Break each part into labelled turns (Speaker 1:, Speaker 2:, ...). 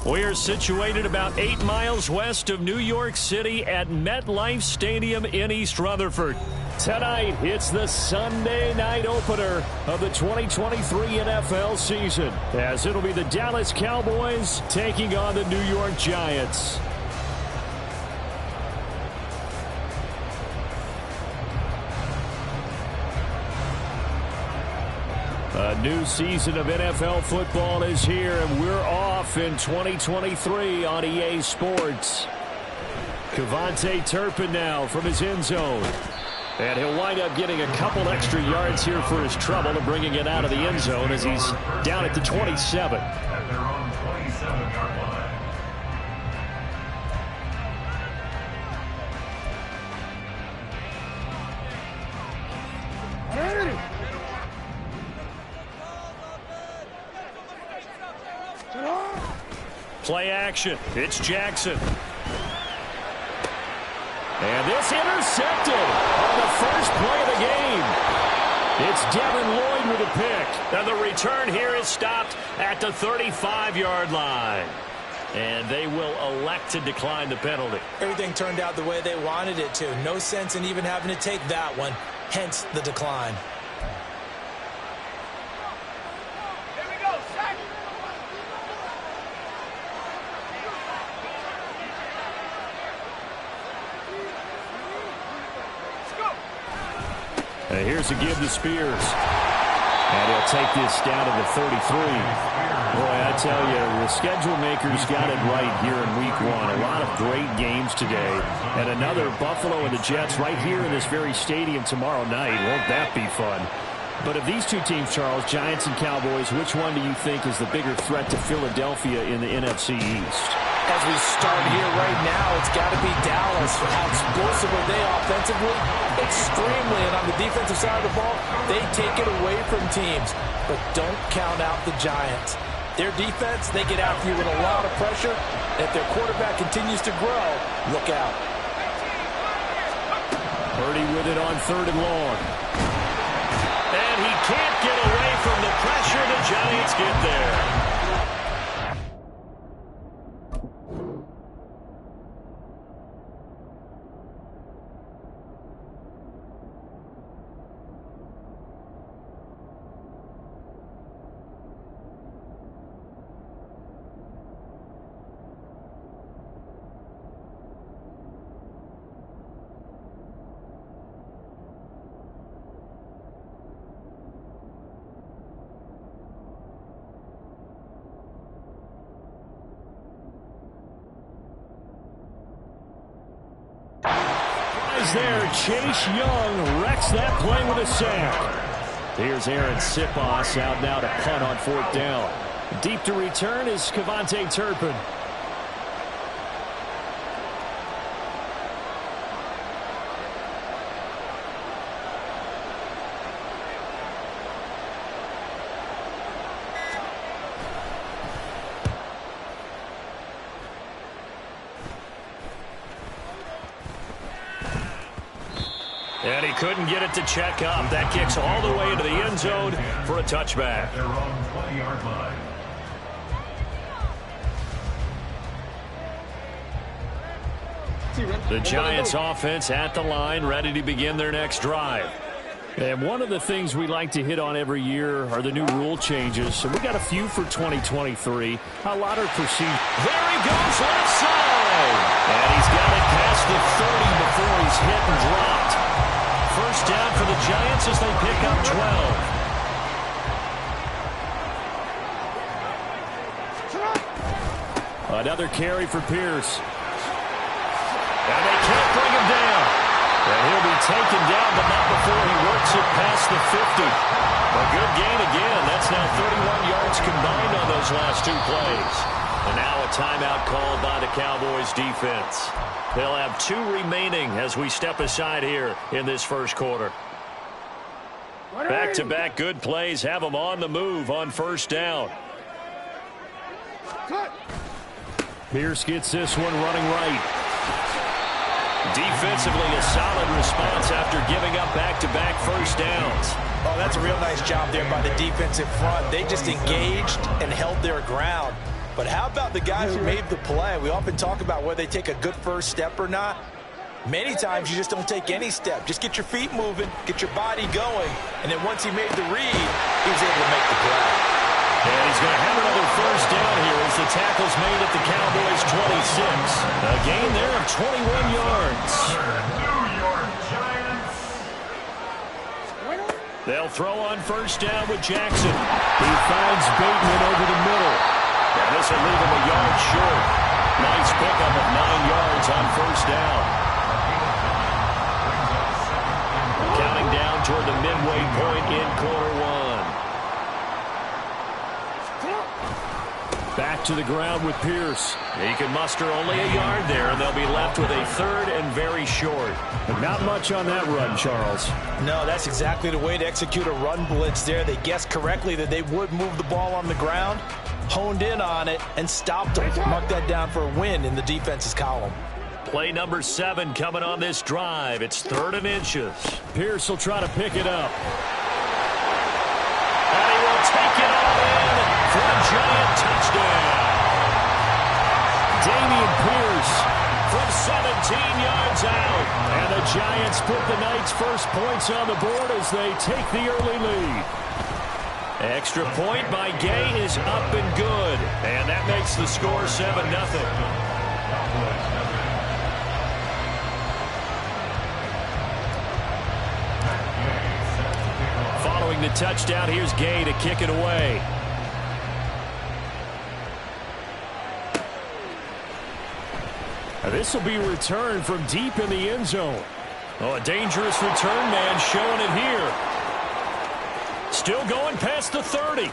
Speaker 1: We're situated about 8 miles west of New York City at MetLife Stadium in East Rutherford. Tonight, it's the Sunday night opener of the 2023 NFL season, as it'll be the Dallas Cowboys taking on the New York Giants. A new season of NFL football is here, and we're off in 2023 on EA Sports. Cavante Turpin now from his end zone. And he'll wind up getting a couple extra yards here for his trouble and bringing it out of the end zone as he's down at the 27.
Speaker 2: At their own 27-yard line.
Speaker 1: Play action. It's Jackson. And this intercepted on the first play of the game. It's Devin Lloyd with a pick. And the return here is stopped at the 35-yard line. And they will elect to decline the penalty.
Speaker 3: Everything turned out the way they wanted it to. No sense in even having to take that one. Hence the decline.
Speaker 1: Here's a give to Spears. And he'll take this down to the 33. Boy, I tell you, the schedule makers got it right here in Week 1. A lot of great games today. And another Buffalo and the Jets right here in this very stadium tomorrow night. Won't that be fun? But of these two teams, Charles, Giants and Cowboys, which one do you think is the bigger threat to Philadelphia in the NFC East?
Speaker 3: As we start here right now, it's got to be Dallas. How explosive are they offensively? Extremely. And on the defensive side of the ball, they take it away from teams. But don't count out the Giants. Their defense, they get after you with a lot of pressure. If their quarterback continues to grow, look out.
Speaker 1: Purdy with it on 3rd and long. And he can't get away from the pressure. The Giants get there. There, Chase Young wrecks that play with a sack. Here's Aaron Sipos out now to punt on 4th down. Deep to return is Cavante Turpin. And he couldn't get it to check up. That kicks all the way into the end zone for a touchback.
Speaker 2: Their own 20-yard line.
Speaker 1: The Giants offense at the line, ready to begin their next drive. And one of the things we like to hit on every year are the new rule changes. So we got a few for 2023. A lot are perceived. There he goes, left side. And he's got it past the 30 before he's hit and dropped. First down for the Giants as they pick up 12. Another carry for Pierce. And they can't bring him down. And he'll be taken down, but not before he works it past the 50. A good gain again. That's now 31 yards combined on those last two plays. And now a timeout called by the Cowboys defense. They'll have 2 remaining as we step aside here in this first quarter. Back-to-back good plays have them on the move on first down. Pierce gets this one running right. Defensively, a solid response after giving up back-to-back first downs.
Speaker 3: Oh, that's a real nice job there by the defensive front. They just engaged and held their ground. But how about the guy who made the play? We often talk about whether they take a good first step or not. Many times you just don't take any step. Just get your feet moving, get your body going, and then once he made the read, he was able to make the play.
Speaker 1: And he's going to have another first down here as the tackle's made at the Cowboys' 26. A gain there of 21 yards. They'll throw on first down with Jackson. He finds Bateman over the middle. And this will leave him a yard short. Nice pickup of 9 yards on first down. Counting down toward the midway point in quarter one. Back to the ground with Pierce. He can muster only a yard there, and they'll be left with a third and very short. But not much on that run, Charles.
Speaker 3: No, that's exactly the way to execute a run blitz there. They guessed correctly that they would move the ball on the ground, honed in on it, and stopped them. Mark that down for a win in the defense's column.
Speaker 1: Play number 7 coming on this drive. It's 3rd and inches. Pierce will try to pick it up. And he will take it all in for a giant touchdown. Dameon Pierce from 17 yards out. And the Giants put the night's first points on the board as they take the early lead. Extra point by Gay is up and good. And that makes the score 7-0. Following the touchdown, here's Gay to kick it away. This will be returned from deep in the end zone. Oh, a dangerous return man showing it here. Still going past the 30. And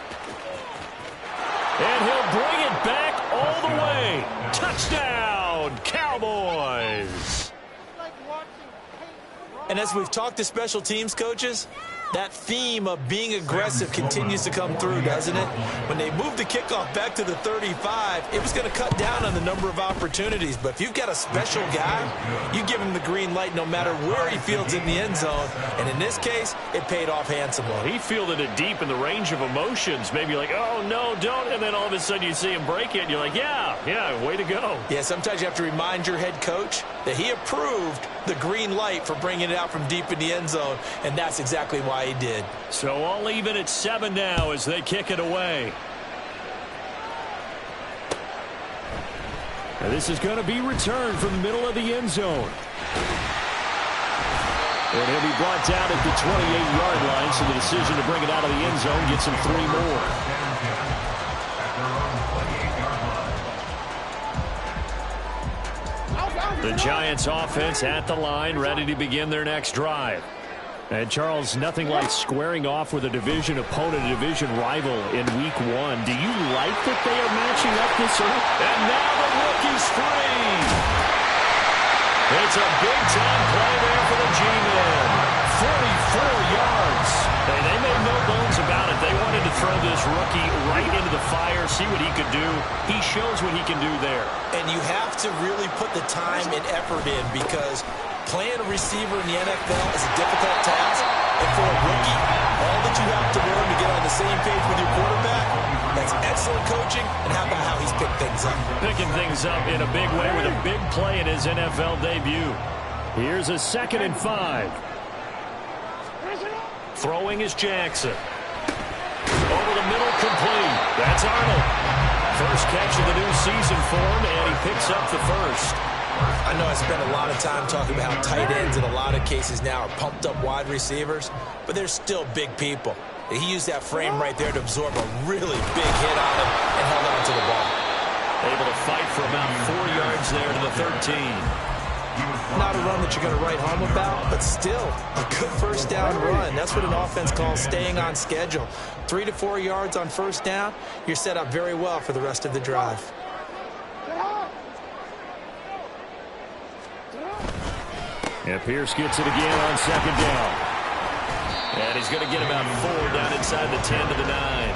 Speaker 1: he'll bring it back all the way. Touchdown, Cowboys.
Speaker 3: And as we've talked to special teams coaches, that theme of being aggressive continues to come through, doesn't it? When they moved the kickoff back to the 35, it was going to cut down on the number of opportunities. But if you've got a special guy, you give him the green light no matter where he fields in the end zone. And in this case, it paid off handsomely.
Speaker 1: He fielded it deep in the range of emotions. Maybe like, oh, no, don't. And then all of a sudden you see him break it, and you're like, yeah, way to go.
Speaker 3: Yeah, sometimes you have to remind your head coach that he approved the green light for bringing it out from deep in the end zone, and that's exactly why he did.
Speaker 1: So all even at 7 now as they kick it away. And this is going to be returned from the middle of the end zone. And he'll be brought down at the 28-yard line, so the decision to bring it out of the end zone gets him 3 more. The Giants offense at the line, ready to begin their next drive. And, Charles, nothing like squaring off with a division opponent, a division rival in Week 1. Do you like that they are matching up this early? And now the rookie's free. It's a big-time play there for the G-Men. 44 yards. Hey, they made no bones about it. They wanted to throw this rookie right into the fire, see what he could do. He shows what he can do there.
Speaker 3: And you have to really put the time and effort in, because playing a receiver in the NFL is a difficult task. And for a rookie, all that you have to learn to get on the same page with your quarterback, that's excellent coaching. And how about how he's picked things up?
Speaker 1: Picking things up in a big way with a big play in his NFL debut. Here's a 2nd and 5. Throwing is Jackson. Over the middle, complete. That's Arnold. First catch of the new season for him, and he picks up the first.
Speaker 3: I know I spent a lot of time talking about how tight ends in a lot of cases now are pumped up wide receivers, but they're still big people. He used that frame right there to absorb a really big hit on him and held on to the ball.
Speaker 1: Able to fight for about 4 yards there to the 13.
Speaker 3: Not a run that you're going to write home about, but still a good first down run. That's what an offense calls staying on schedule. 3 to 4 yards on first down, you're set up very well for the rest of the drive.
Speaker 1: And Pierce gets it again on second down. And he's going to get about 4 down inside the 10 to the 9.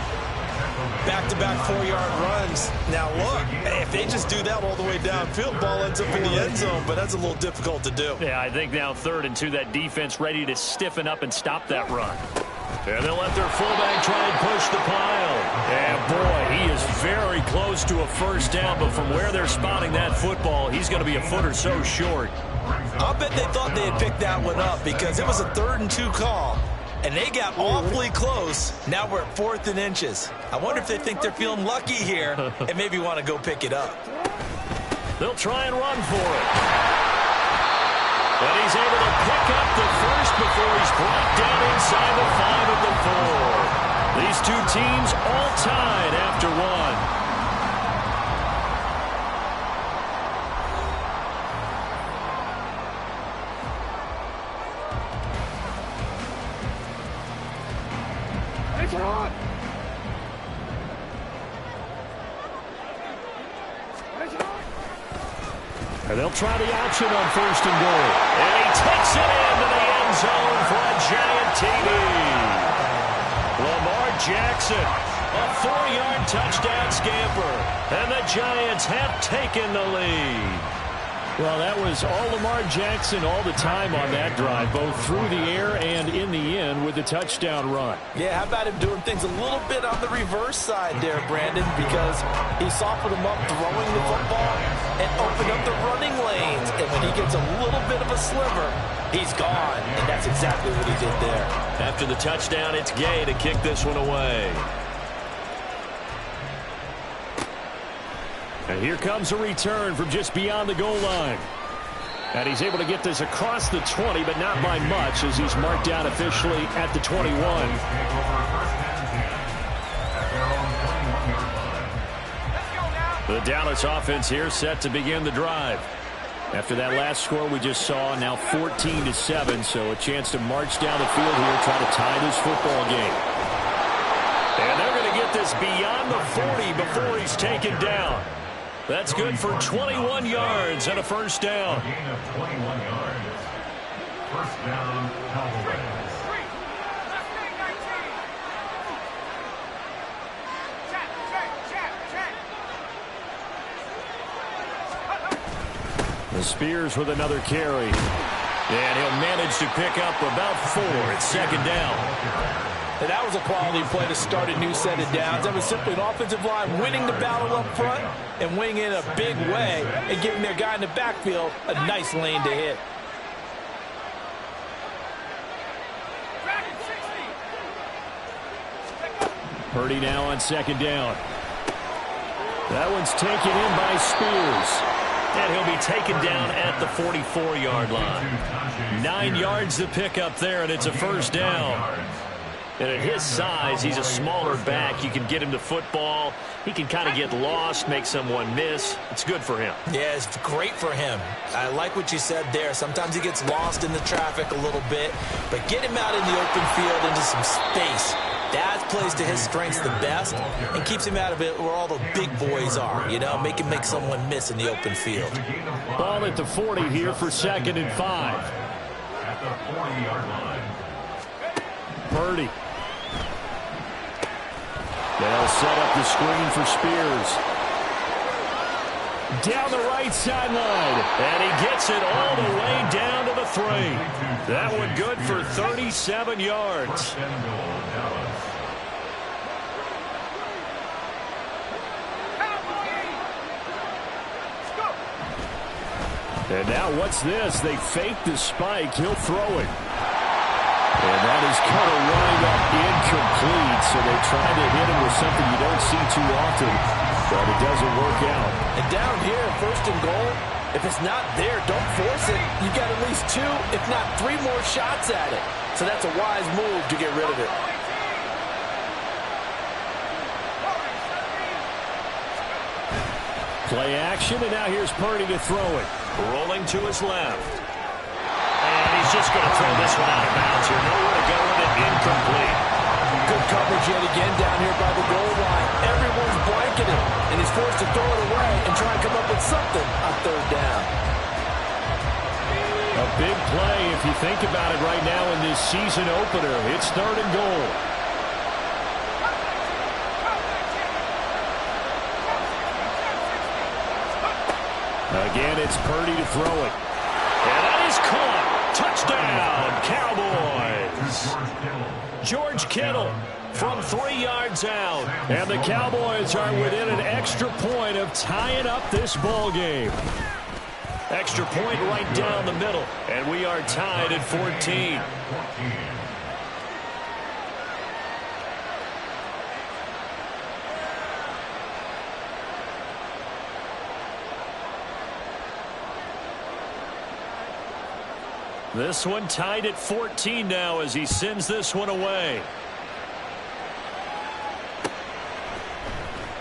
Speaker 3: Back-to-back 4-yard runs. Now, look, if they just do that all the way downfield, ball ends up in the end zone, but that's a little difficult to do.
Speaker 1: Yeah, I think now 3rd and 2, that defense ready to stiffen up and stop that run. And they'll let their fullback try and push the pile. And, boy, he is very close to a first down, but from where they're spotting that football, he's going to be a foot or so short.
Speaker 3: I'll bet they thought they had picked that one up because it was a 3rd and 2 call. And they got awfully close. Now we're at 4th and inches. I wonder if they think they're feeling lucky here and maybe want to go pick it up.
Speaker 1: They'll try and run for it. And he's able to pick up the first before he's brought down inside the 5 at the 4. These two teams all tied after 1. And they'll try the option on 1st and goal. And he takes it into the end zone for a giant TD. Lamar Jackson, a 4-yard touchdown scamper. And the Giants have taken the lead. Well, that was all Lamar Jackson all the time on that drive, both through the air and in the end with the touchdown run.
Speaker 3: Yeah, how about him doing things a little bit on the reverse side there, Brandon, because he softened him up throwing the football and opened up the running lanes. And when he gets a little bit of a sliver, he's gone. And that's exactly what he did there.
Speaker 1: After the touchdown, it's Gay to kick this one away. And here comes a return from just beyond the goal line. And he's able to get this across the 20, but not by much, as he's marked down officially at the 21. The Dallas offense here set to begin the drive. After that last score we just saw, now 14-7, so a chance to march down the field here, try to tie this football game. And they're going to get this beyond the 40 before he's taken down. That's good for 21 yards and a first down.
Speaker 2: Gain of 21 yards. First down, Cowboys.
Speaker 1: The Spears with another carry. And he'll manage to pick up about 4 at second down.
Speaker 3: And that was a quality play to start a new set of downs. That was simply an offensive line winning the battle up front and winning in a big way and giving their guy in the backfield a nice lane to hit.
Speaker 1: Purdy now on second down. That one's taken in by Spears. And he'll be taken down at the 44-yard line. 9 yards to pick up there, and it's a first down. And at his size, he's a smaller back. You can get him to football. He can kind of get lost, make someone miss. It's good for him.
Speaker 3: Yeah, it's great for him. I like what you said there. Sometimes he gets lost in the traffic a little bit, but get him out in the open field into some space. That plays to his strengths the best and keeps him out of it where all the big boys are, you know, make him make someone miss in the open field.
Speaker 1: Ball at the 40 here for 2nd and 5.
Speaker 2: At the 40-yard line.
Speaker 1: Purdy. They'll set up the screen for Spears. Down the right sideline. And he gets it all the way down to the 3. That one good for 37 yards. And now what's this? They fake the spike. He'll throw it. And that is kind of running up incomplete, so they try to hit him with something you don't see too often, but it doesn't work out.
Speaker 3: And down here, first and goal, if it's not there, don't force it. You've got at least 2, if not 3 more shots at it. So that's a wise move to get rid of it.
Speaker 1: Play action, and now here's Purdy to throw it. Rolling to his left. And he's just going to throw this one out of bounds here. Nowhere to go with it. Incomplete.
Speaker 3: Good coverage yet again down here by the goal line. Everyone's blanketed, and he's forced to throw it away and try and come up with something on third down.
Speaker 1: A big play if you think about it right now in this season opener. It's third and goal. Again, it's Purdy to throw it. And that is caught. Touchdown, Cowboys. George Kittle from 3 yards out. And the Cowboys are within an extra point of tying up this ball game. Extra point right down the middle. And we are tied at 14. This one tied at 14 now as he sends this one away.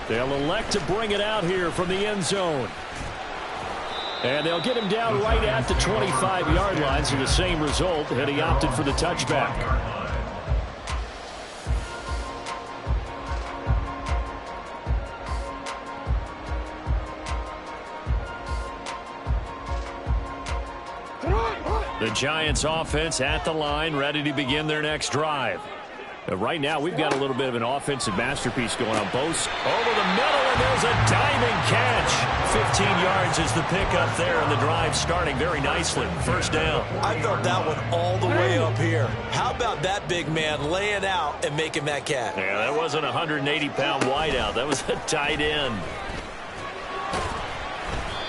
Speaker 1: They'll elect to bring it out here from the end zone. And they'll get him down right at the 25-yard line, so the same result, and he opted for the touchback. The Giants offense at the line, ready to begin their next drive. Right now, we've got a little bit of an offensive masterpiece going on. Both over the middle, and there's a diving catch. 15 yards is the pickup there, and the drive starting very nicely. First down.
Speaker 3: I felt that one all the way up here. How about that big man laying out and making that catch?
Speaker 1: Yeah, that wasn't a 180-pound wideout. That was a tight end.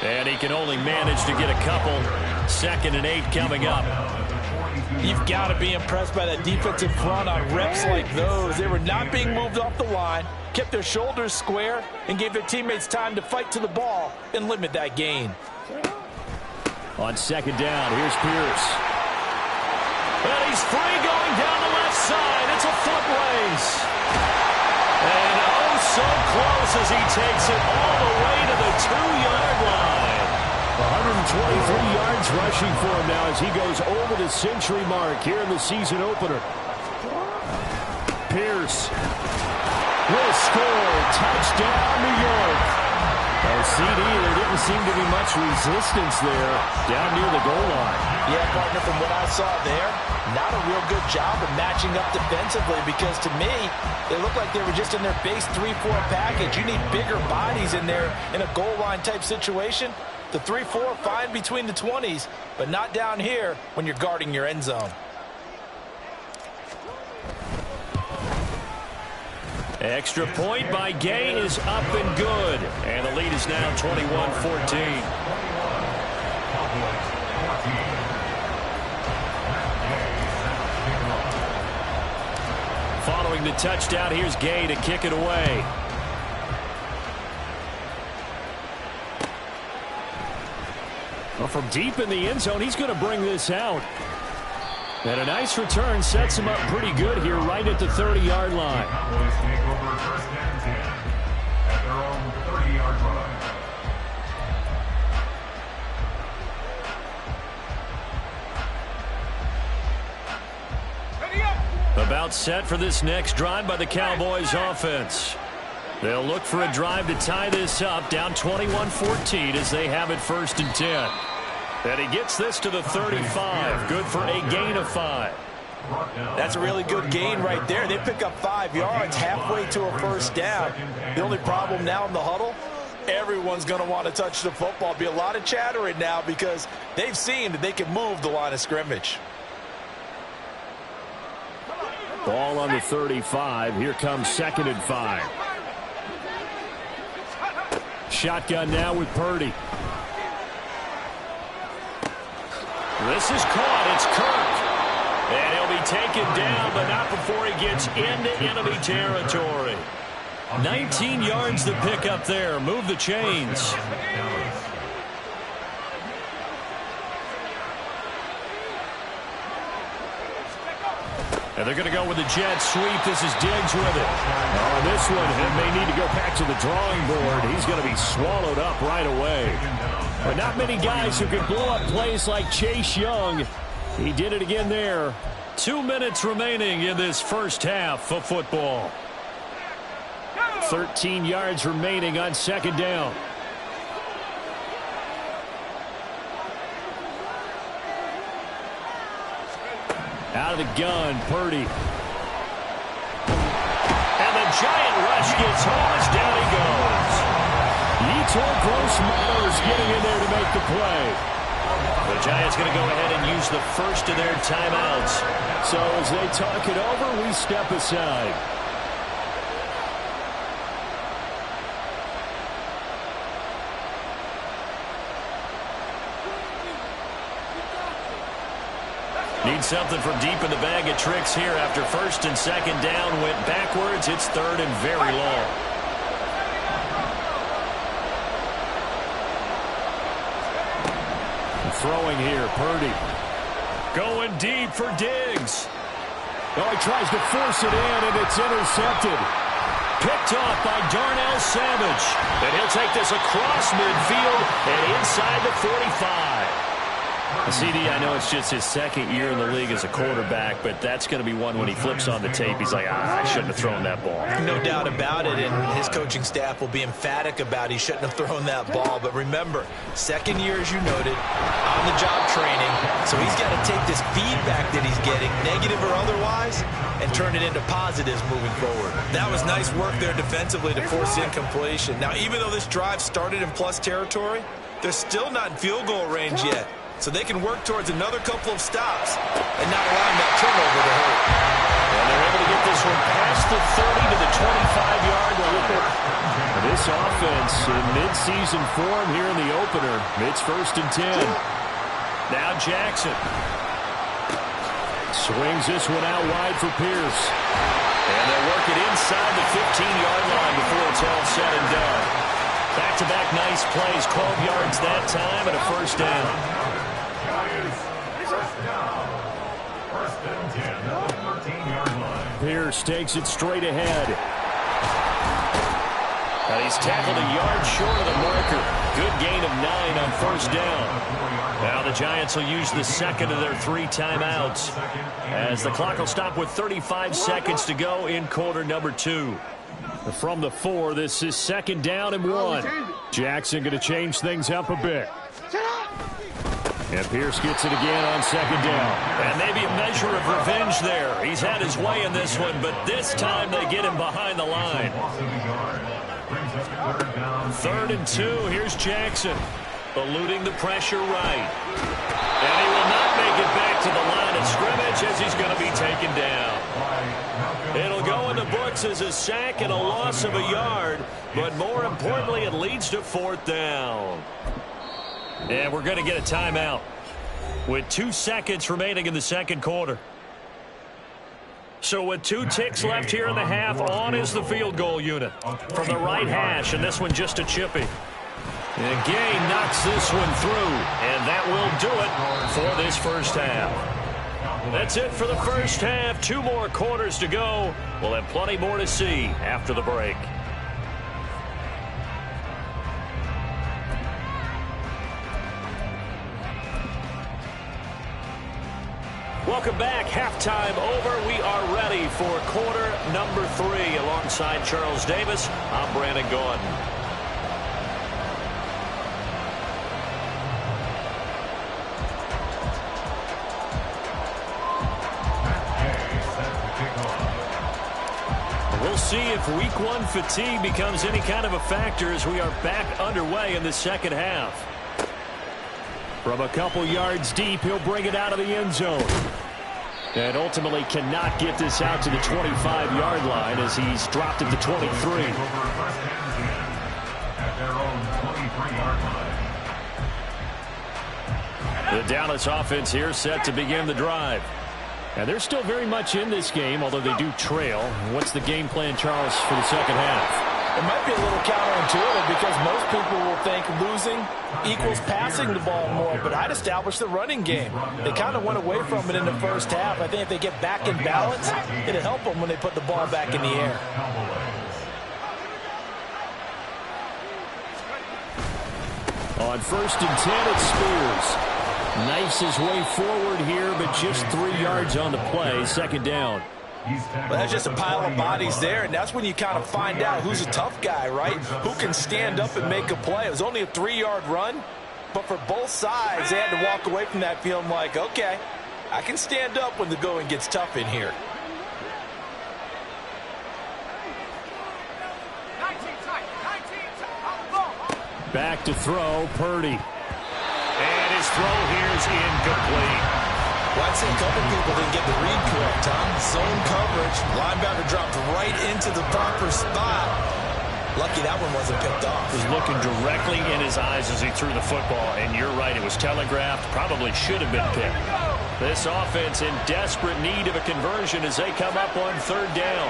Speaker 1: And he can only manage to get a couple. 2nd and 8 coming up.
Speaker 3: You've got to be impressed by that defensive front on reps like those. They were not being moved off the line, kept their shoulders square, and gave their teammates time to fight to the ball and limit that gain.
Speaker 1: On 2nd down, here's Pierce. And he's free going down the left side. It's a foot race. And oh, so close as he takes it all the way to the 2-yard line. 123 yards rushing for him now as he goes over the century mark here in the season opener. Pierce will score. Touchdown, New York. CD, there didn't seem to be much resistance there down near the goal line.
Speaker 3: Yeah, partner, from what I saw there, not a real good job of matching up defensively because to me, they looked like they were just in their base 3-4 package. You need bigger bodies in there in a goal line type situation. The 3-4, fine between the 20s, but not down here when you're guarding your end zone.
Speaker 1: Extra point by Gay is up and good. And the lead is now 21-14. Following the touchdown, here's Gay to kick it away. Well, from deep in the end zone, he's going to bring this out. And a nice return sets him up pretty good here right at the 30-yard line.
Speaker 2: Cowboys take over 1st and 10 at their own 30-yard line.
Speaker 1: About set for this next drive by the Cowboys offense. They'll look for a drive to tie this up, down 21-14 as they have it 1st and 10. And he gets this to the 35. Good for a gain of 5.
Speaker 3: That's a really good gain right there. They pick up 5 yards halfway to a 1st down. The only problem now in the huddle, everyone's going to want to touch the football. Be a lot of chattering now because they've seen that they can move the line of scrimmage.
Speaker 1: Ball on the 35. Here comes 2nd and 5. Shotgun now with Purdy. This is caught. It's Kirk. And he'll be taken down, but not before he gets into enemy territory. 19 yards to pick up there. Move the chains. And they're going to go with the jet sweep. This is Diggs with it. Oh, this one may need to go back to the drawing board. He's going to be swallowed up right away. But not many guys who can blow up plays like Chase Young. He did it again there. 2 minutes remaining in this first half of football. 13 yards remaining on second down. Out of the gun, Purdy. And the giant rush gets home as down he goes. Yetur Gross-Matos getting in there to make the play. The Giants going to go ahead and use the first of their timeouts. So as they talk it over, we step aside. Need something from deep in the bag of tricks here after first and second down went backwards. It's third and very long. Throwing here, Purdy. Going deep for Diggs. Oh, he tries to force it in, and it's intercepted. Picked off by Darnell Savage. And he'll take this across midfield and inside the 45. CD, I know it's just his second year in the league as a quarterback, but that's going to be one when he flips on the tape. He's like, I shouldn't have thrown that ball.
Speaker 3: No doubt about it, and his coaching staff will be emphatic about he shouldn't have thrown that ball. But remember, second year, as you noted, on-the-job training, so he's got to take this feedback that he's getting, negative or otherwise, and turn it into positives moving forward. That was nice work there defensively to force incompletion. Now, even though this drive started in plus territory, they're still not in field goal range yet. So they can work towards another couple of stops and not allowing that turnover to hurt.
Speaker 1: And they're able to get this one past the 30 to the 25-yard line. This offense in mid-season form here in the opener. It's first and 10. Now Jackson. Swings this one out wide for Pierce. And they'll work it inside the 15-yard line before it's all said and done. Back-to-back nice plays, 12 yards that time and a first down. Pierce takes it straight ahead. And he's tackled a yard short of the marker. Good gain of 9 on first down. Now the Giants will use the second of their 3 timeouts as the clock will stop with 35 seconds to go in quarter number 2. From the 4, this is second down and 1. Jackson going to change things up a bit. And Pierce gets it again on second down. And maybe a measure of revenge there. He's had his way in this one, but this time they get him behind the line. Third and 2, here's Jackson. Eluding the pressure right. And he will not make it back to the line of scrimmage as he's going to be taken down. It'll go in the books as a sack and a loss of a yard, but more importantly, it leads to fourth down. And we're going to get a timeout with 2 seconds remaining in the second quarter. So with 2 ticks left here in the half, on is the field goal unit from the right hash, and this one just a chippy. And Gay knocks this one through, and that will do it for this first half. That's it for the first half. 2 more quarters to go. We'll have plenty more to see after the break. Welcome back. Halftime over. We are ready for quarter number 3. Alongside Charles Davis, I'm Brandon Gordon. We'll see if week 1 fatigue becomes any kind of a factor as we are back underway in the second half. From a couple yards deep, he'll bring it out of the end zone. And ultimately cannot get this out to the 25-yard line as he's dropped at the 23. The Dallas offense here set to begin the drive. And they're still very much in this game, although they do trail. What's the game plan, Charles, for the second half?
Speaker 3: It might be a little counterintuitive because most people will think losing equals passing the ball more, but I'd establish the running game. They kind of went away from it in the first half. I think if they get back in balance, it'll help them when they put the ball back in the air.
Speaker 1: On 1st and 10, it's Spears. Knifes his way forward here, but just 3 yards on the play. Second down.
Speaker 3: Well, that's just a pile of bodies there, and that's when you kind of find out who's a tough guy, right? Who can stand up and make a play. It was only a 3-yard run, but for both sides, they had to walk away from that feeling like, okay, I can stand up when the going gets tough in here.
Speaker 1: Back to throw, Purdy. And his throw here is incomplete.
Speaker 3: Well, I'd say a couple people didn't get the read correct, Tom. Zone coverage. Linebacker dropped right into the proper spot. Lucky that one wasn't picked off.
Speaker 1: He was looking directly in his eyes as he threw the football. And you're right, it was telegraphed. Probably should have been picked. This offense in desperate need of a conversion as they come up on 3rd down.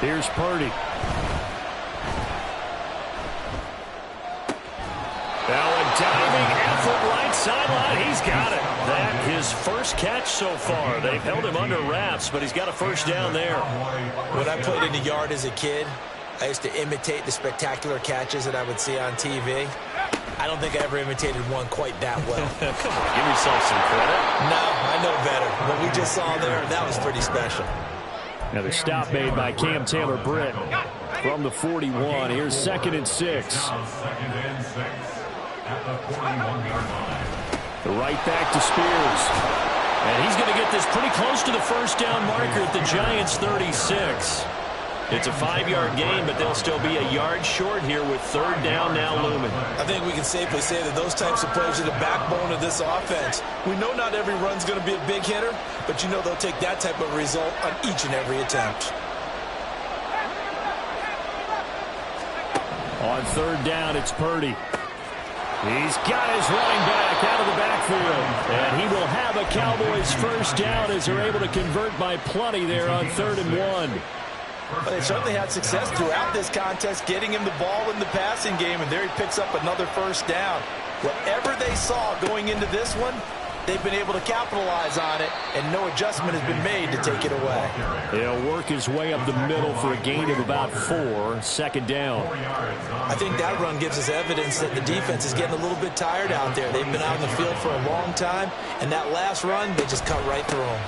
Speaker 1: Here's Purdy. Now a diving effort right sideline. He's got it. That his first catch so far. They've held him under wraps, but he's got a first down there.
Speaker 3: When I played in the yard as a kid, I used to imitate the spectacular catches that I would see on TV. I don't think I ever imitated one quite that well.
Speaker 1: Come on, give yourself some credit.
Speaker 3: No, I know better. What we just saw there, that was pretty special.
Speaker 1: Another stop made by Cam Taylor-Britt from the 41. Here's 2nd and 6.
Speaker 2: At the 41-yard line.
Speaker 1: Right back to Spears. And he's going to get this pretty close to the first down marker at the Giants' 36. It's a 5-yard gain, but they'll still be a yard short here with 3rd down now looming.
Speaker 3: I think we can safely say that those types of plays are the backbone of this offense. We know not every run's going to be a big hitter, but you know they'll take that type of result on each and every attempt.
Speaker 1: On 3rd down, it's Purdy. He's got his running back out of the backfield. And he will have a Cowboys first down as they're able to convert by plenty there on 3rd and 1.
Speaker 3: Well, they certainly had success throughout this contest, getting him the ball in the passing game, and there he picks up another first down. Whatever they saw going into this one, they've been able to capitalize on it, and no adjustment has been made to take it away.
Speaker 1: He'll work his way up the middle for a gain of about 4. 2nd down.
Speaker 3: I think that run gives us evidence that the defense is getting a little bit tired out there. They've been out in the field for a long time, and that last run, they just cut right through them.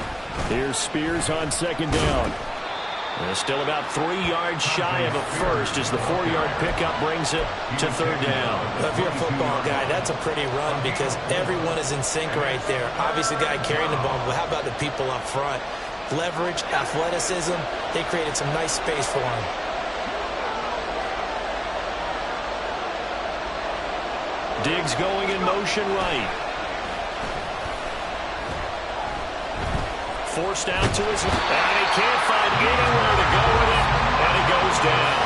Speaker 1: Here's Spears on 2nd down. They're still about 3 yards shy of a first as the 4-yard pickup brings it to 3rd down.
Speaker 3: Well, if you're a football guy, that's a pretty run because everyone is in sync right there. Obviously, the guy carrying the ball, but how about the people up front? Leverage, athleticism, they created some nice space for him.
Speaker 1: Diggs going in motion right. Forced out to his left, and he can't find anywhere to go with it, and he goes down.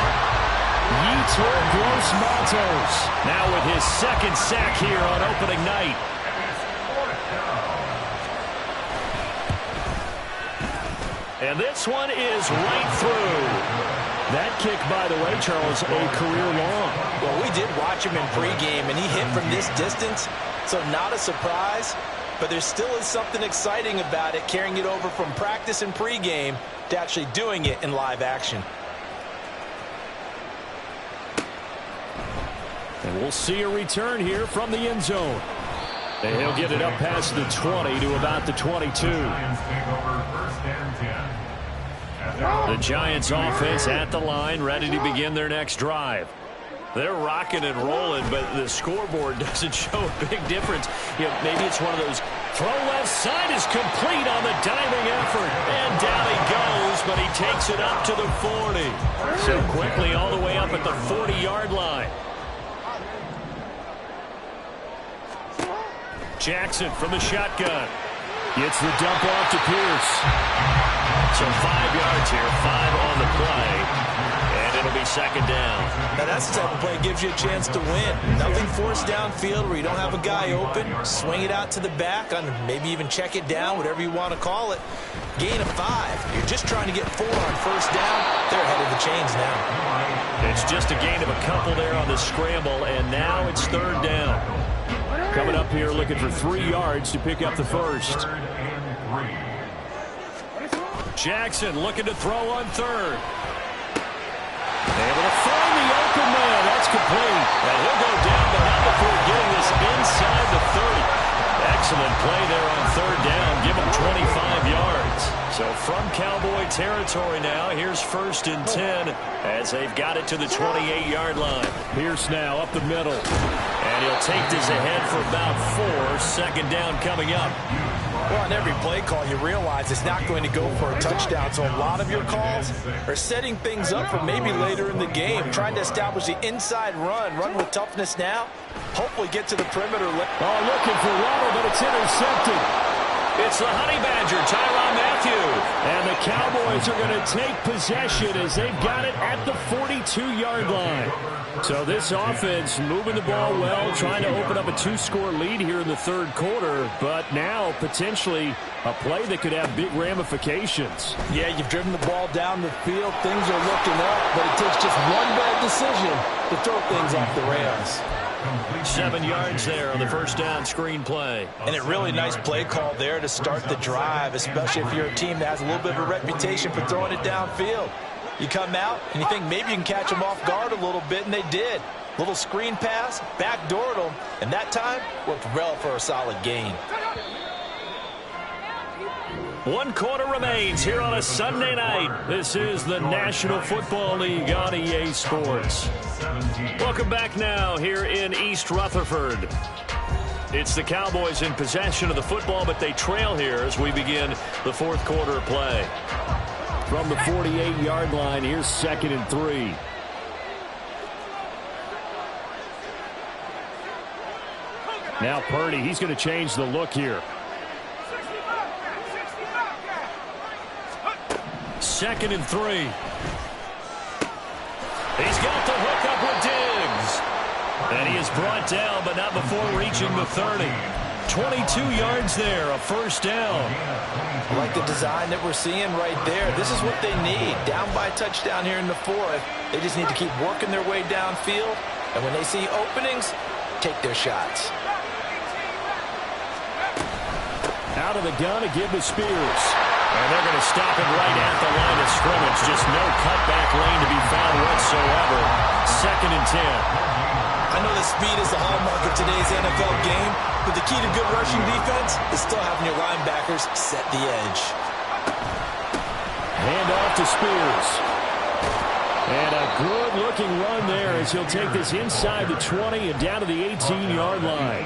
Speaker 1: Yetur Gross-Matos now with his 2nd sack here on opening night. And this one is right through. That kick, by the way, Charles, a career long.
Speaker 3: Well, we did watch him in pregame, and he hit from this distance, so not a surprise. But there still is something exciting about it, carrying it over from practice and pregame to actually doing it in live action.
Speaker 1: And we'll see a return here from the end zone. And he'll get it up past the 20 to about the 22. The Giants offense at the line, ready to begin their next drive. They're rocking and rolling, but the scoreboard doesn't show a big difference. You know, maybe it's one of those throw left side is complete on the diving effort. And down he goes, but he takes it up to the 40. So quickly all the way up at the 40-yard line. Jackson from the shotgun. Gets the dump off to Pierce. So 5 yards here, 5 on the play. And it'll be second down.
Speaker 3: Now that's the type of play that gives you a chance to win. Nothing forced downfield where you don't have a guy open. Swing it out to the back, on maybe even check it down, whatever you want to call it. Gain of 5. You're just trying to get 4 on first down. They're ahead of the chains now.
Speaker 1: It's just a gain of a couple there on the scramble, and now it's third down. Coming up here looking for 3 yards to pick up the first. Jackson looking to throw on third. Able to find the open man. That's complete. And he'll go down, but not before getting this inside the 30. Excellent play there on third down. Give him 25 yards. So from Cowboy territory now, here's 1st and 10 as they've got it to the 28-yard line. Pierce now up the middle. And he'll take this ahead for about 4. Second down coming up.
Speaker 3: Well, on every play call, you realize it's not going to go for a touchdown. So a lot of your calls are setting things up for maybe later in the game, trying to establish the inside run with toughness now, hopefully get to the perimeter.
Speaker 1: Oh, looking for Waddle, but it's intercepted. It's the Honey Badger, Tyrann Mathieu. And the Cowboys are going to take possession as they've got it at the 42-yard line. So this offense moving the ball well, trying to open up a 2-score lead here in the third quarter, but now potentially a play that could have big ramifications.
Speaker 3: Yeah, you've driven the ball down the field. Things are looking up, but it takes just one bad decision to throw things off the rails.
Speaker 1: 7 yards there on the first down screen play.
Speaker 3: And a really nice play call there to start the drive, especially if you're a team that has a little bit of a reputation for throwing it downfield. You come out and you think maybe you can catch them off guard a little bit, and they did. Little screen pass, backdoored them, and that time worked well for a solid gain.
Speaker 1: 1 quarter remains here on a Sunday night. This is the National Football League on EA Sports. Welcome back now here in East Rutherford. It's the Cowboys in possession of the football, but they trail here as we begin the fourth quarter of play. From the 48-yard line, here's 2nd and 3. Now Purdy, he's going to change the look here. 2nd and 3. He's got the hook up with Diggs. And he is brought down, but not before reaching the 30. 22 yards there, a first down.
Speaker 3: I like the design that we're seeing right there. This is what they need. Down by a touchdown here in the 4th. They just need to keep working their way downfield. And when they see openings, take their shots.
Speaker 1: Out of the gun to give to Spears. And they're going to stop him right at the line of scrimmage. Just no cutback lane to be found whatsoever. 2nd and 10.
Speaker 3: I know that speed is the hallmark of today's NFL game, but the key to good rushing defense is still having your linebackers set the edge.
Speaker 1: Hand off to Spears. And a good-looking run there as he'll take this inside the 20 and down to the 18-yard line.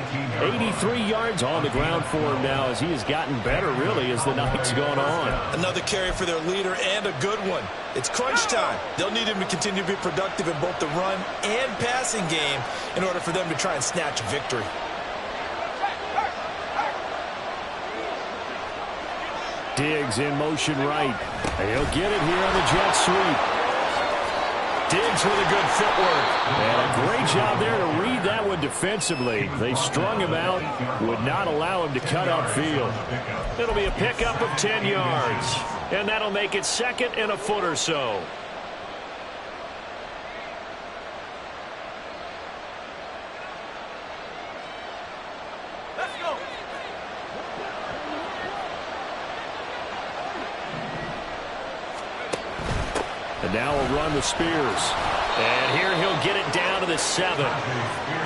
Speaker 1: 83 yards on the ground for him now as he has gotten better, really, as the night's gone on.
Speaker 3: Another carry for their leader and a good one. It's crunch time. They'll need him to continue to be productive in both the run and passing game in order for them to try and snatch a victory.
Speaker 1: Diggs in motion right. He'll get it here on the jet sweep. Diggs with a good footwork. And a great job there to read that one defensively. They strung him out, would not allow him to cut upfield. It'll be a pickup of 10 yards. And that'll make it 2nd and a foot or so. And now we'll run the Spears. And here he'll get it down to the 7.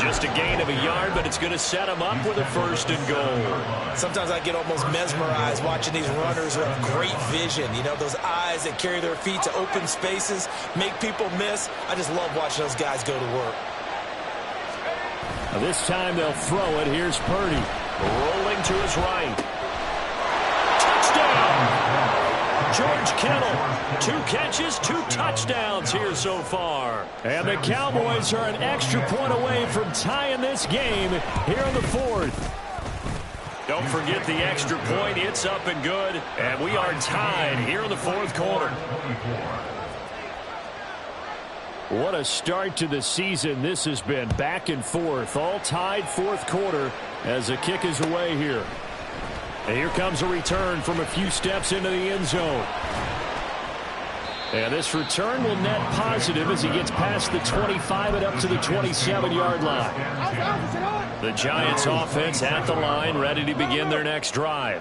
Speaker 1: Just a gain of a yard, but it's going to set him up with a 1st and goal.
Speaker 3: Sometimes I get almost mesmerized watching these runners who have great vision. You know, those eyes that carry their feet to open spaces, make people miss. I just love watching those guys go to work.
Speaker 1: Now this time they'll throw it. Here's Purdy. Rolling to his right. Touchdown! George Kittle, 2 catches, 2 touchdowns here so far. And the Cowboys are an extra point away from tying this game here in the 4th. Don't forget the extra point. It's up and good. And we are tied here in the 4th quarter. What a start to the season this has been. Back and forth, all tied fourth quarter as the kick is away here. And here comes a return from a few steps into the end zone. And this return will net positive as he gets past the 25 and up to the 27-yard line. The Giants offense at the line, ready to begin their next drive.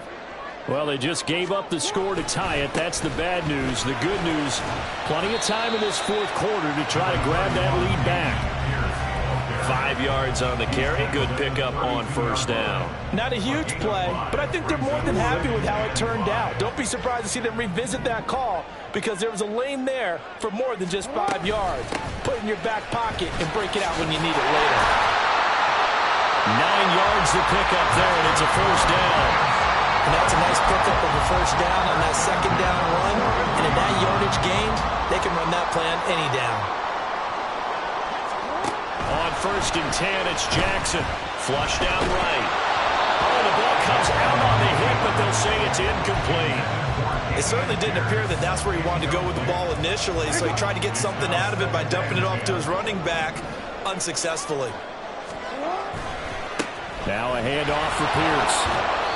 Speaker 1: Well, they just gave up the score to tie it. That's the bad news. The good news, plenty of time in this fourth quarter to try to grab that lead back. 5 yards on the carry. Good pickup on first down.
Speaker 3: Not a huge play, but I think they're more than happy with how it turned out. Don't be surprised to see them revisit that call because there was a lane there for more than just 5 yards. Put it in your back pocket and break it out when you need it later.
Speaker 1: 9 yards to pick up there, and it's a first down.
Speaker 3: And that's a nice pickup of a first down on that second down run. And in that yardage gain, they can run that play on any down.
Speaker 1: On first and 10, it's Jackson. Flushed out right. Oh, the ball comes out on the hit, but they'll say it's incomplete.
Speaker 3: It certainly didn't appear that that's where he wanted to go with the ball initially, so he tried to get something out of it by dumping it off to his running back unsuccessfully.
Speaker 1: Now a handoff for Pierce.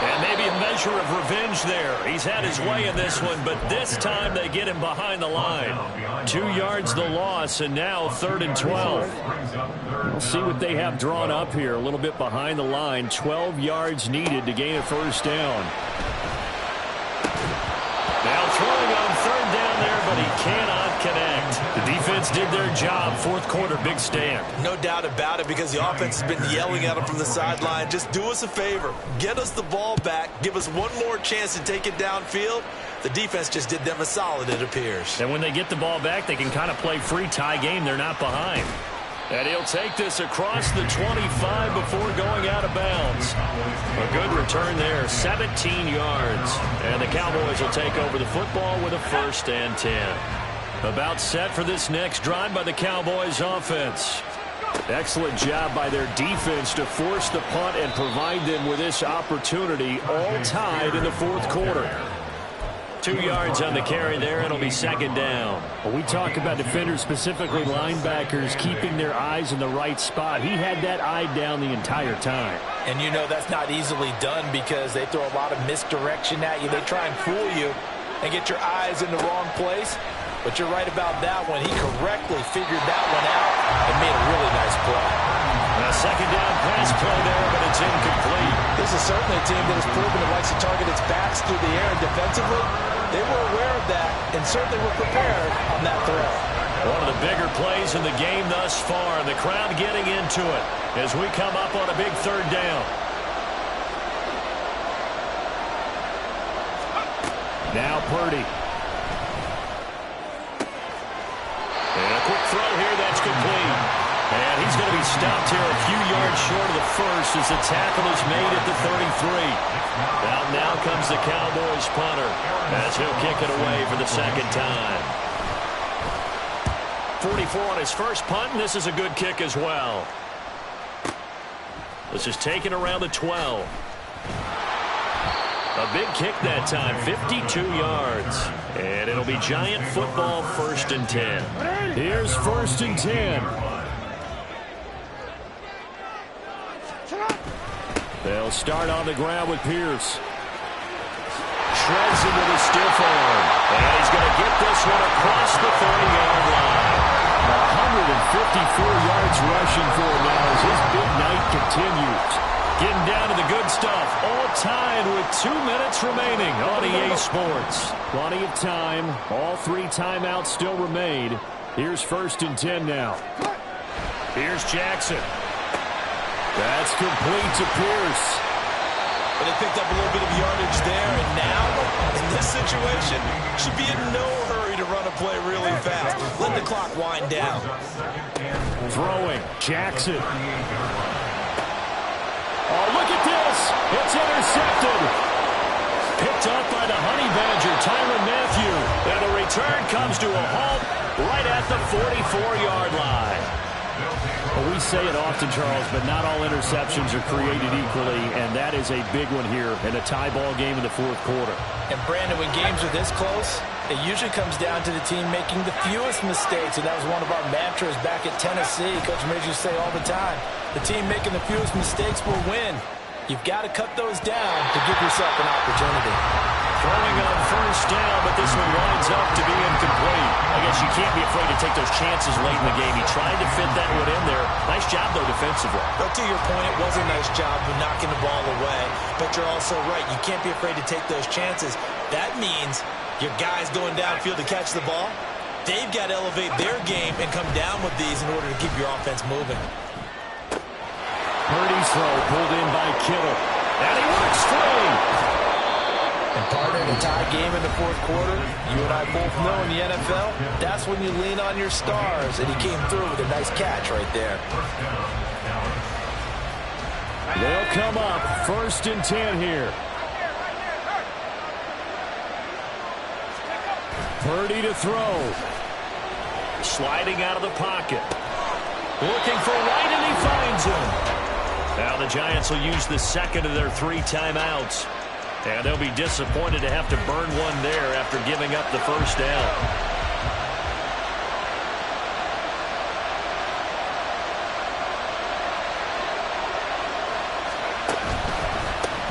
Speaker 1: And maybe a measure of revenge there. He's had his way in this one, but this time they get him behind the line. 2 yards the loss, and now 3rd and 12. We'll see what they have drawn up here. A little bit behind the line. 12 yards needed to gain a first down. Now throwing on 3rd down there, but he cannot connect. The defense did their job. Fourth quarter, big stand.
Speaker 3: No doubt about it, because the offense has been yelling at him from the sideline. Just do us a favor. Get us the ball back. Give us one more chance to take it downfield. The defense just did them a solid, it appears.
Speaker 1: And when they get the ball back, they can kind of play free tie game. They're not behind. And he'll take this across the 25 before going out of bounds. A good return there, 17 yards. And the Cowboys will take over the football with a 1st and 10. About set for this next drive by the Cowboys offense. Excellent job by their defense to force the punt and provide them with this opportunity, all tied in the fourth quarter. 2 yards on the carry there. It'll be 2nd down. When we talk about defenders, specifically linebackers, keeping their eyes in the right spot, he had that eye down the entire time.
Speaker 3: And you know that's not easily done because they throw a lot of misdirection at you. They try and fool you and get your eyes in the wrong place. But you're right about that one. He correctly figured that one out and made a really nice play.
Speaker 1: A 2nd down pass play there, but it's incomplete.
Speaker 3: This is certainly a team that has proven it likes to target its backs through the air and defensively. They were aware of that and certainly were prepared on that throw.
Speaker 1: One of the bigger plays in the game thus far. The crowd getting into it as we come up on a big 3rd down. Now Purdy. And a quick throw here that's complete. And he's going to be stopped here a few yards short of the first as the tackle is made at the 33. Now comes the Cowboys punter as he'll kick it away for the 2nd time. 44 on his first punt, and this is a good kick as well. This is taken around the 12. A big kick that time, 52 yards. And it'll be Giant football, 1st and 10. Here's 1st and 10. They'll start on the ground with Pierce. Shreds into the stiff arm. And he's going to get this one across the 30-yard line. 154 yards rushing for him now as his big night continues. Getting down to the good stuff. All tied with 2 minutes remaining on EA Sports. Plenty of time. All 3 timeouts still remain. Here's 1st and 10 now. Here's Jackson. That's complete to Pierce.
Speaker 3: But they picked up a little bit of yardage there, and now, in this situation, should be in no hurry to run a play really fast. Let the clock wind down.
Speaker 1: Throwing, Jackson. Oh, look at this. It's intercepted. Picked up by the Honey Badger, Tyrann Mathieu. And the return comes to a halt right at the 44-yard line. Well, we say it often, Charles, but not all interceptions are created equally, and that is a big one here in a tie ball game in the fourth quarter.
Speaker 3: And, Brandon, when games are this close, It usually comes down to the team making the fewest mistakes, and that was one of our mantras back at Tennessee. Coach Major used to say all the time, the team making the fewest mistakes will win. You've got to cut those down to give yourself an opportunity.
Speaker 1: Throwing on first down, but this one winds up to be incomplete. I guess you can't be afraid to take those chances late in the game. He tried to fit that one in there. Nice job, though, defensively.
Speaker 3: But to your point, it was a nice job of knocking the ball away. But you're also right. You can't be afraid to take those chances. That means your guys going downfield to catch the ball, they've got to elevate their game and come down with these in order to keep your offense moving.
Speaker 1: Purdy's throw pulled in by Kittle. And he works free.
Speaker 3: And partner, in a tie game in the fourth quarter, you and I both know in the NFL, that's when you lean on your stars. And he came through with a nice catch right there.
Speaker 1: They'll come up 1st and 10 here. Purdy to throw. Sliding out of the pocket. Looking for White, and he finds him. Now the Giants will use the second of their 3 timeouts. And they'll be disappointed to have to burn one there after giving up the first down.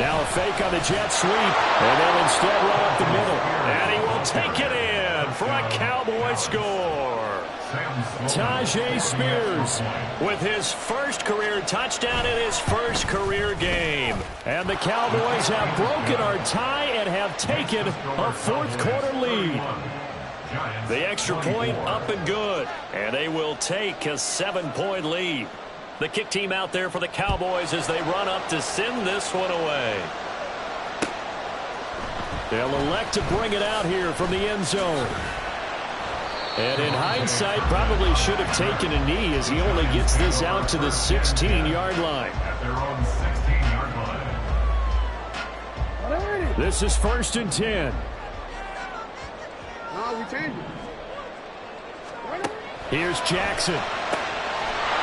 Speaker 1: Now a fake on the jet sweep, and they'll instead run up the middle. And he will take it in for a Cowboy score. Tajay Spears with his first career touchdown in his first career game. And the Cowboys have broken our tie and have taken a fourth-quarter lead. The extra point up and good, and they will take a 7-point lead. The kick team out there for the Cowboys as they run up to send this one away. They'll elect to bring it out here from the end zone. And in hindsight, probably should have taken a knee as he only gets this out to the 16-yard line.
Speaker 2: At their own 16-yard line.
Speaker 1: This is 1st and 10.
Speaker 4: No, we changed it.
Speaker 1: Here's Jackson. Oh,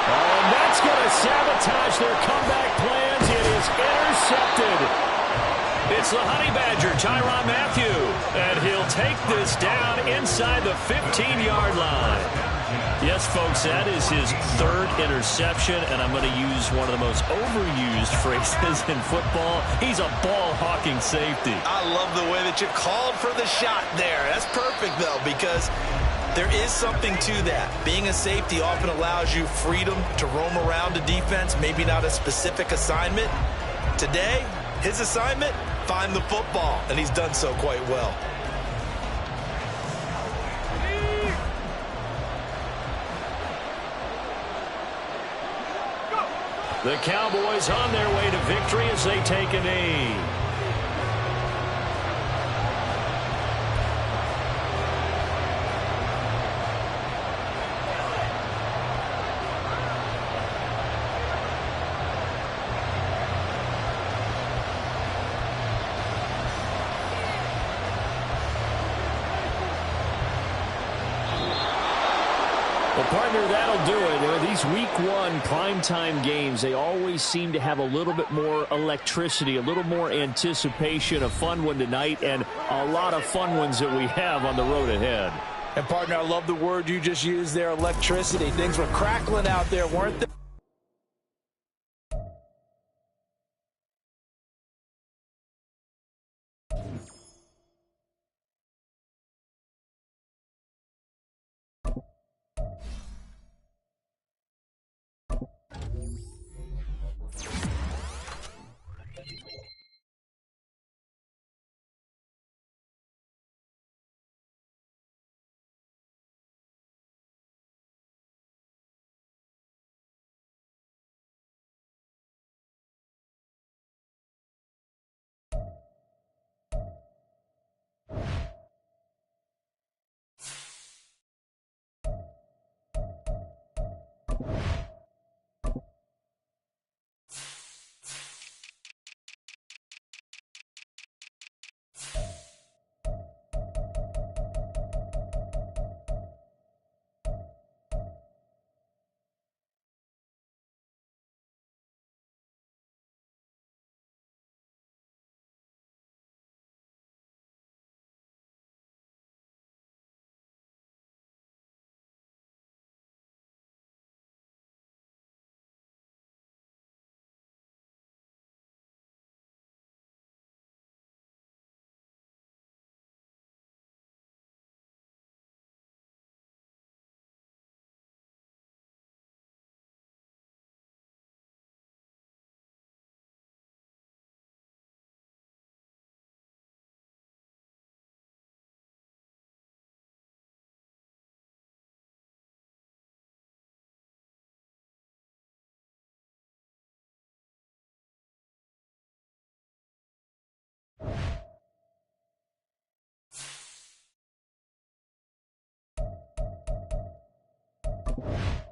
Speaker 1: and that's going to sabotage their comeback plans. It is intercepted. It's the Honey Badger, Tyrann Mathieu, and he'll take this down inside the 15-yard line. Yes, folks, that is his 3rd interception, and I'm going to use one of the most overused phrases in football. He's a ball-hawking safety.
Speaker 3: I love the way that you called for the shot there. That's perfect, though, because there is something to that. Being a safety often allows you freedom to roam around a defense, maybe not a specific assignment. Today, his assignment, find the football, and he's done so quite well.
Speaker 1: The Cowboys on their way to victory as they take a knee. Well, partner, that'll do it. These week 1 primetime games, they always seem to have a little bit more electricity, a little more anticipation. A fun one tonight, and a lot of fun ones that we have on the road ahead.
Speaker 3: And, partner, I love the word you just used there, electricity. Things were crackling out there, weren't they?
Speaker 4: Cowboys.